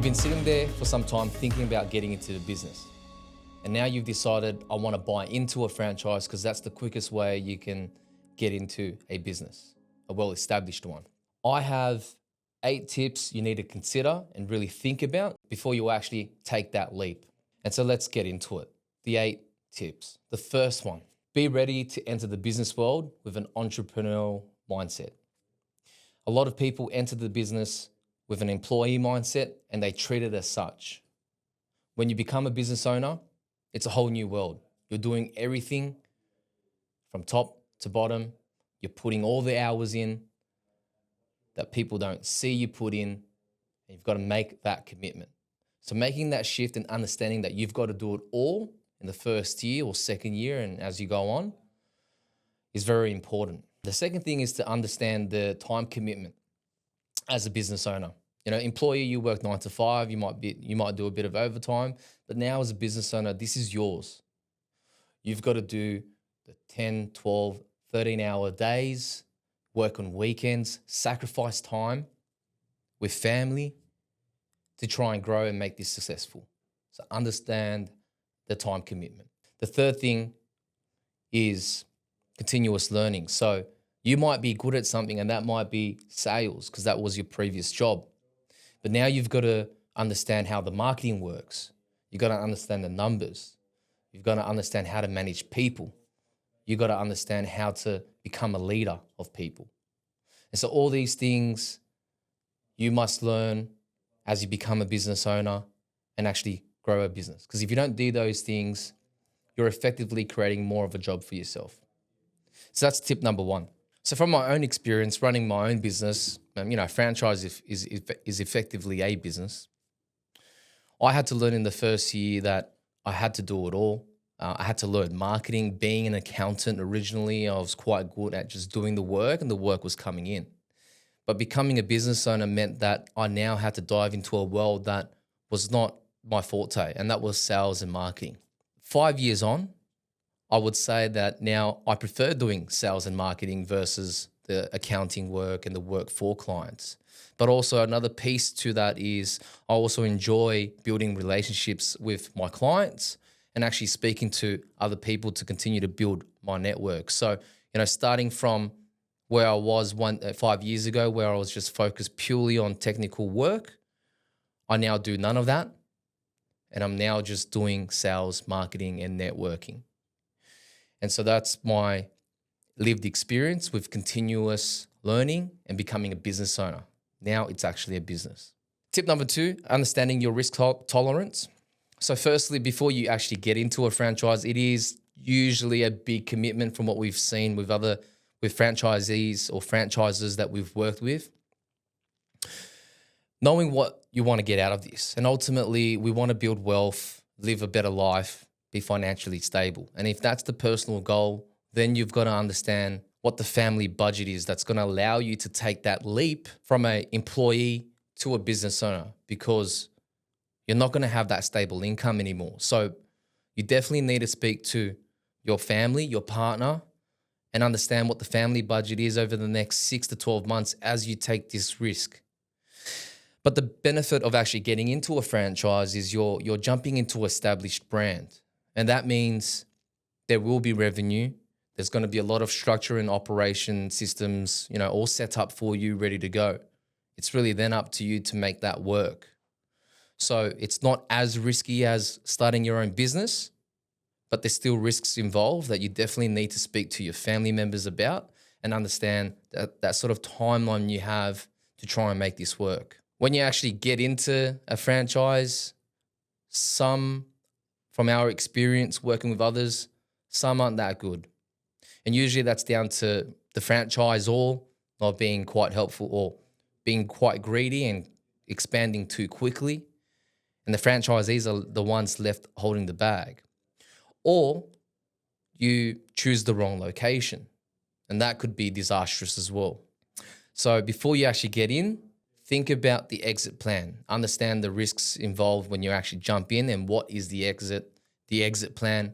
been sitting there for some time thinking about getting into the business. And now you've decided, I want to buy into a franchise because that's the quickest way you can get into a business, a well-established one. I have 8 tips you need to consider and really think about before you actually take that leap. And so let's get into it. The 8 tips. The first one, be ready to enter the business world with an entrepreneurial mindset. A lot of people enter the business with an employee mindset and they treat it as such. When you become a business owner, it's a whole new world. You're doing everything from top to bottom. You're putting all the hours in that people don't see you put in, and you've got to make that commitment. So making that shift and understanding that you've got to do it all in the first year or second year and as you go on is very important. The second thing is to understand the time commitment as a business owner. You know, employee, you work 9 to 5, you might do a bit of overtime, but now as a business owner, this is yours. You've got to do the 10, 12, 13-hour days, work on weekends, sacrifice time with family to try and grow and make this successful. So understand the time commitment. The third thing is continuous learning. So you might be good at something and that might be sales because that was your previous job. But now you've got to understand how the marketing works. You've got to understand the numbers. You've got to understand how to manage people. You've got to understand how to become a leader of people. And so all these things you must learn as you become a business owner and actually grow a business. Because if you don't do those things, you're effectively creating more of a job for yourself. So that's tip number 1. So from my own experience running my own business, franchise is effectively a business. I had to learn in the first year that I had to do it all. I had to learn marketing. Being an accountant originally, I was quite good at just doing the work and the work was coming in. But becoming a business owner meant that I now had to dive into a world that was not my forte, and that was sales and marketing. 5 years on, I would say that now I prefer doing sales and marketing versus the accounting work and the work for clients. But also another piece to that is I also enjoy building relationships with my clients and actually speaking to other people to continue to build my network. So, starting from where I was 5 years ago, where I was just focused purely on technical work, I now do none of that. And I'm now just doing sales, marketing, and networking. And so that's my lived experience with continuous learning and becoming a business owner. Now it's actually a business. Tip number 2, understanding your risk tolerance. So firstly, before you actually get into a franchise, it is usually a big commitment from what we've seen with franchisees or franchisers that we've worked with. Knowing what you want to get out of this. And ultimately, we want to build wealth, live a better life, be financially stable. And if that's the personal goal, then you've got to understand what the family budget is that's going to allow you to take that leap from an employee to a business owner, because you're not going to have that stable income anymore. So you definitely need to speak to your family, your partner, and understand what the family budget is over the next 6 to 12 months as you take this risk. But the benefit of actually getting into a franchise is you're jumping into an established brand. And that means there will be revenue. There's going to be a lot of structure and operation systems, all set up for you, ready to go. It's really then up to you to make that work. So it's not as risky as starting your own business, but there's still risks involved that you definitely need to speak to your family members about and understand that sort of timeline you have to try and make this work. When you actually get into a franchise, some, from our experience working with others, some aren't that good. And usually that's down to the franchisor not being quite helpful or being quite greedy and expanding too quickly. And the franchisees are the ones left holding the bag. Or you choose the wrong location, and that could be disastrous as well. So before you actually get in, think about the exit plan. Understand the risks involved when you actually jump in and what is the exit plan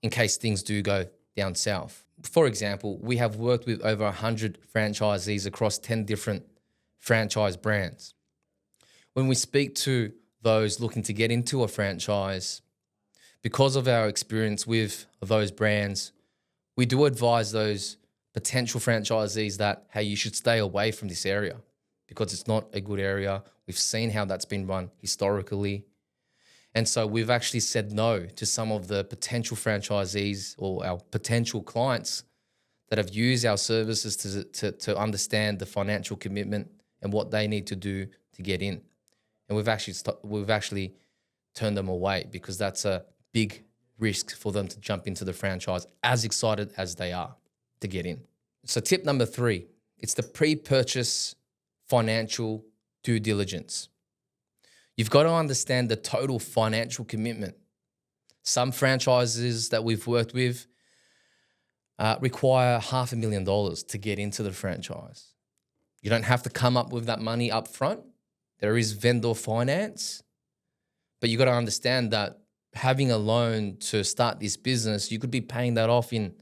in case things do go down south. For example, we have worked with over 100 franchisees across 10 different franchise brands. When we speak to those looking to get into a franchise, because of our experience with those brands, we do advise those potential franchisees that, hey, you should stay away from this area because it's not a good area. We've seen how that's been run historically. And so we've actually said no to some of the potential franchisees or our potential clients that have used our services to understand the financial commitment and what they need to do to get in. And we've actually turned them away because that's a big risk for them to jump into the franchise, as excited as they are to get in. So tip number 3, it's the pre-purchase financial due diligence. You've got to understand the total financial commitment. Some franchises that we've worked with require $500,000 to get into the franchise. You don't have to come up with that money up front. There is vendor finance, but you got to understand that having a loan to start this business, you could be paying that off in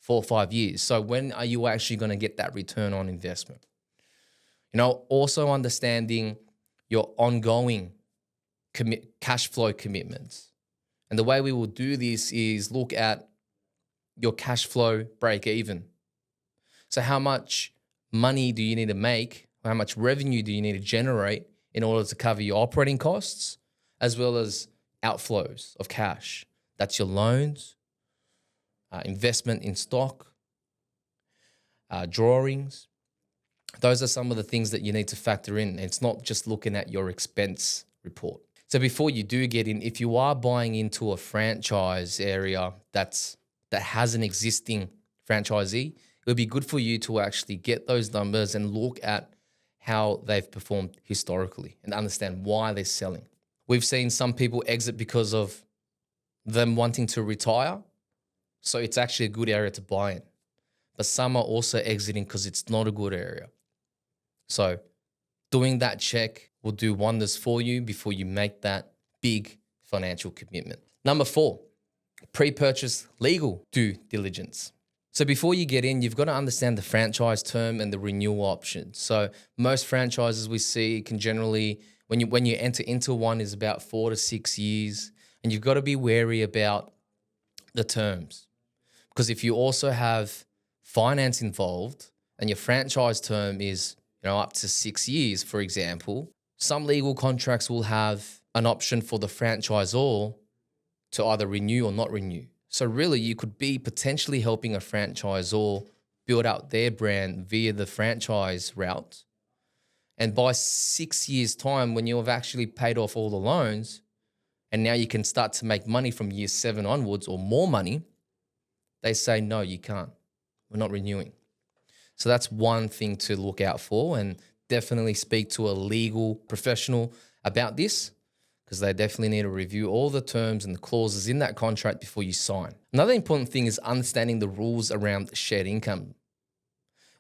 4 or 5 years. So when are you actually going to get that return on investment? Also understanding your ongoing cash flow commitments. And the way we will do this is look at your cash flow break even. So how much money do you need to make? Or how much revenue do you need to generate in order to cover your operating costs as well as outflows of cash? That's your loans, investment in stock, drawings. Those are some of the things that you need to factor in. It's not just looking at your expense report. So before you do get in, if you are buying into a franchise area that has an existing franchisee, it would be good for you to actually get those numbers and look at how they've performed historically and understand why they're selling. We've seen some people exit because of them wanting to retire. So it's actually a good area to buy in. But some are also exiting because it's not a good area. So doing that check will do wonders for you before you make that big financial commitment. Number 4, pre-purchase legal due diligence. So before you get in, you've got to understand the franchise term and the renewal options. So most franchises we see can generally, when you enter into one, is about 4 to 6 years. And you've got to be wary about the terms. Because if you also have finance involved and your franchise term is up to 6 years, for example, some legal contracts will have an option for the franchisor to either renew or not renew. So really, you could be potentially helping a franchisor build out their brand via the franchise route. And by 6 years' time, when you've actually paid off all the loans, and now you can start to make money from year 7 onwards or more money, they say, no, you can't. We're not renewing. So that's one thing to look out for, and definitely speak to a legal professional about this, because they definitely need to review all the terms and the clauses in that contract before you sign. Another important thing is understanding the rules around shared income.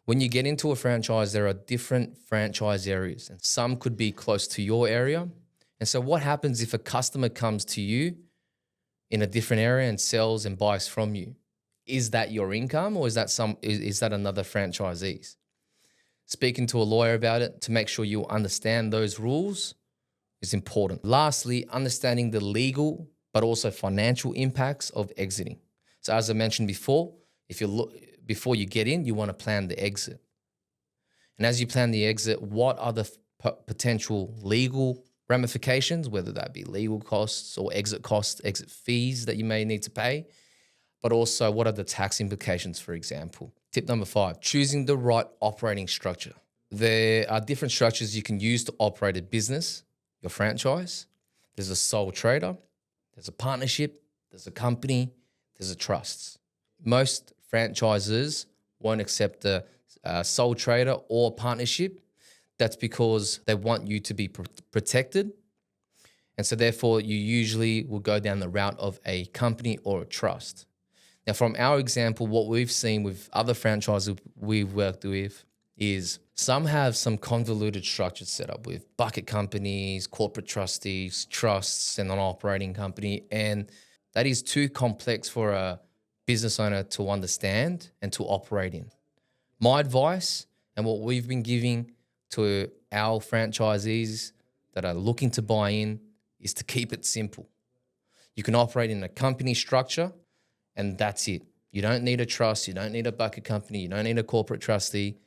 When you get into a franchise, there are different franchise areas, and some could be close to your area. And so what happens if a customer comes to you in a different area and sells and buys from you? Is that your income, or is that another franchisee's? Speaking to a lawyer about it to make sure you understand those rules is important. Lastly, understanding the legal but also financial impacts of exiting. So as I mentioned before, before you get in, you want to plan the exit. And as you plan the exit, what are the potential legal ramifications, whether that be legal costs or exit fees that you may need to pay, but also what are the tax implications, for example. Tip number 5, choosing the right operating structure. There are different structures you can use to operate a business, your franchise. There's a sole trader, there's a partnership, there's a company, there's a trust. Most franchises won't accept a sole trader or partnership. That's because they want you to be protected. And so therefore you usually will go down the route of a company or a trust. Now, from our example, what we've seen with other franchises we've worked with is some have some convoluted structures set up with bucket companies, corporate trustees, trusts, and an operating company. And that is too complex for a business owner to understand and to operate in. My advice and what we've been giving to our franchisees that are looking to buy in is to keep it simple. You can operate in a company structure and that's it. You don't need a trust. You don't need a bucket company. You don't need a corporate trustee.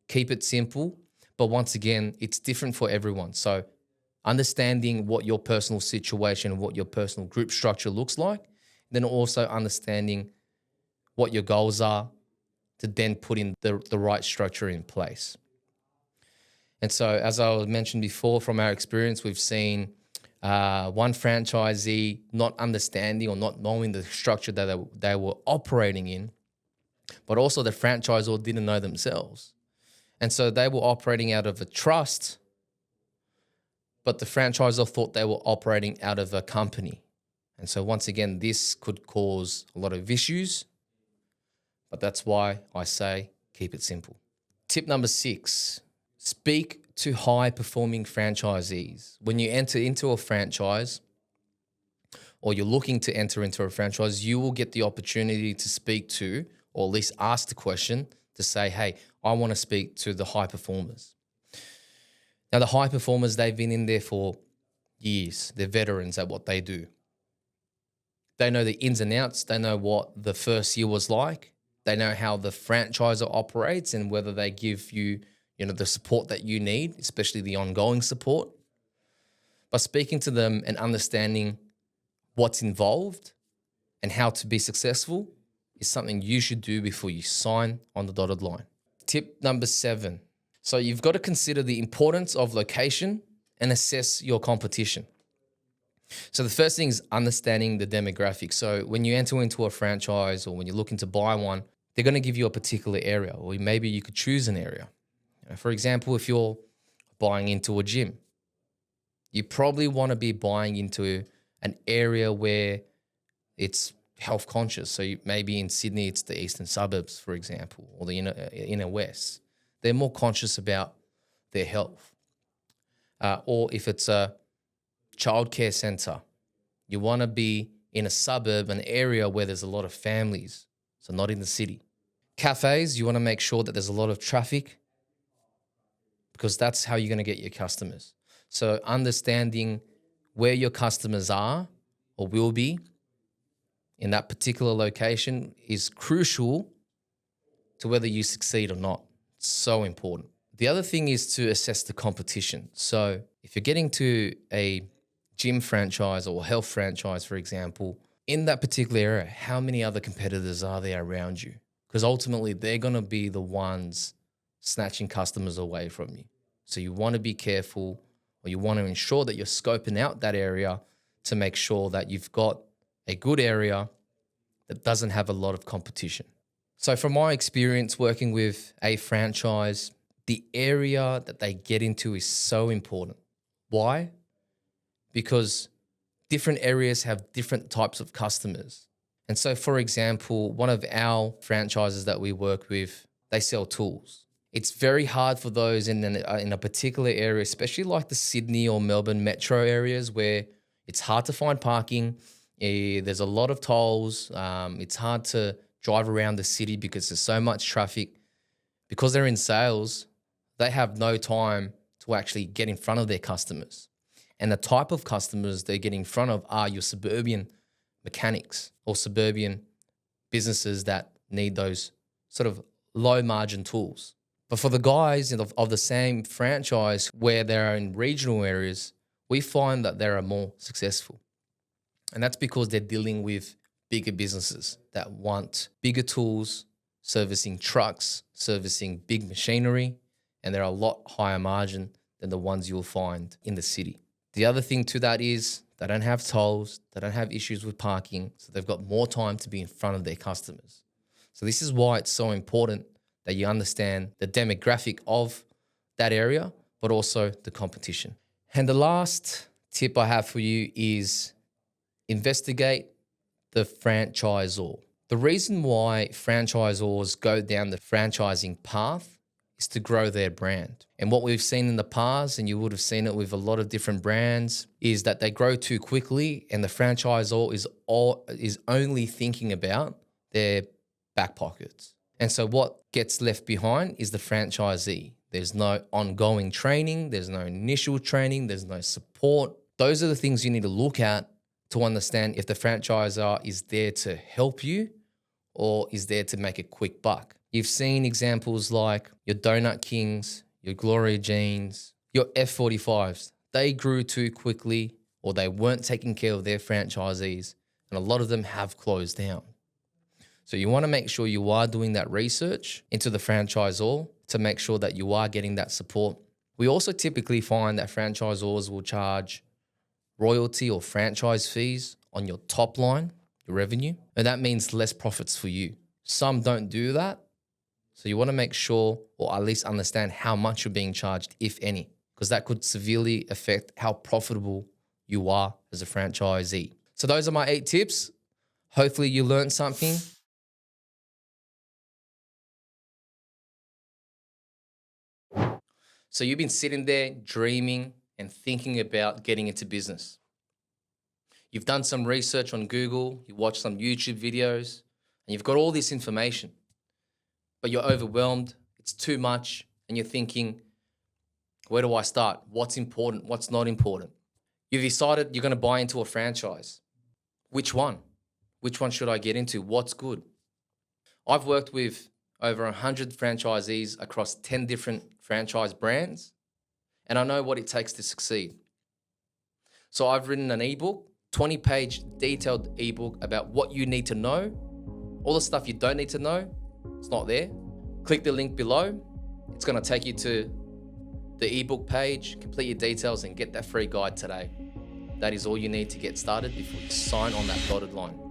Keep it simple. But once again, it's different for everyone. So understanding what your personal situation, what your personal group structure looks like, then also understanding what your goals are to then put in the right structure in place. And so, as I mentioned before, from our experience, we've seen one franchisee not understanding or not knowing the structure that they were operating in, but also the franchisor didn't know themselves. And so they were operating out of a trust, but the franchisor thought they were operating out of a company. And so once again, this could cause a lot of issues, but that's why I say keep it simple. Tip number 6, speak to high-performing franchisees. When you enter into a franchise or you're looking to enter into a franchise, you will get the opportunity to speak to, or at least ask the question to say, hey, I want to speak to the high performers. Now, the high performers, they've been in there for years. They're veterans at what they do. They know the ins and outs. They know what the first year was like. They know how the franchisor operates and whether they give you, the support that you need, especially the ongoing support. By speaking to them and understanding what's involved and how to be successful is something you should do before you sign on the dotted line. Tip number 7. So you've got to consider the importance of location and assess your competition. So the first thing is understanding the demographics. So when you enter into a franchise or when you're looking to buy one, they're going to give you a particular area, or maybe you could choose an area. For example, if you're buying into a gym, you probably want to be buying into an area where it's health conscious. So maybe in Sydney, it's the eastern suburbs, for example, or the inner west. They're more conscious about their health. Or if it's a childcare center, you want to be in a suburb, an area where there's a lot of families, so not in the city. Cafes, you want to make sure that there's a lot of traffic because that's how you're going to get your customers. So understanding where your customers are or will be in that particular location is crucial to whether you succeed or not. It's so important. The other thing is to assess the competition. So if you're getting to a gym franchise or health franchise, for example, in that particular area, how many other competitors are there around you? Because ultimately they're going to be the ones snatching customers away from you. So you want to be careful, or you want to ensure that you're scoping out that area to make sure that you've got a good area that doesn't have a lot of competition. So from my experience working with a franchise, the area that they get into is so important. Why? Because different areas have different types of customers. And so, for example, one of our franchises that we work with, they sell tools. It's very hard for those in a particular area, especially like the Sydney or Melbourne metro areas where it's hard to find parking. There's a lot of tolls. It's hard to drive around the city because there's so much traffic. Because they're in sales, they have no time to actually get in front of their customers. And the type of customers they get in front of are your suburban mechanics or suburban businesses that need those sort of low margin tools. But for the guys of the same franchise where they're in regional areas, we find that they are more successful. And that's because they're dealing with bigger businesses that want bigger tools, servicing trucks, servicing big machinery, and they're a lot higher margin than the ones you'll find in the city. The other thing to that is they don't have tolls, they don't have issues with parking, so they've got more time to be in front of their customers. So this is why it's so important that you understand the demographic of that area, but also the competition. And the last tip I have for you is investigate the franchisor. The reason why franchisors go down the franchising path is to grow their brand. And what we've seen in the past, and you would have seen it with a lot of different brands, is that they grow too quickly and the franchisor is only thinking about their back pockets. And so what gets left behind is the franchisee. There's no ongoing training. There's no initial training. There's no support. Those are the things you need to look at to understand if the franchisor is there to help you or is there to make a quick buck. You've seen examples like your Donut Kings, your Gloria Jeans, your F45s. They grew too quickly or they weren't taking care of their franchisees, and a lot of them have closed down. So you want to make sure you are doing that research into the franchisor to make sure that you are getting that support. We also typically find that franchisors will charge royalty or franchise fees on your top line, your revenue, and that means less profits for you. Some don't do that. So you want to make sure, or at least understand how much you're being charged, if any, because that could severely affect how profitable you are as a franchisee. So those are my 8 tips. Hopefully you learned something. So you've been sitting there dreaming and thinking about getting into business. You've done some research on Google, you watched some YouTube videos, and you've got all this information, but you're overwhelmed, it's too much, and you're thinking, where do I start? What's important? What's not important? You've decided you're going to buy into a franchise. Which one? Which one should I get into? What's good? I've worked with over 100 franchisees across 10 different franchise brands, and I know what it takes to succeed. So I've written an ebook, 20-page detailed ebook about what you need to know. All the stuff you don't need to know, it's not there. Click the link below. It's going to take you to the ebook page, complete your details, and get that free guide today. That is all you need to get started before you sign on that dotted line.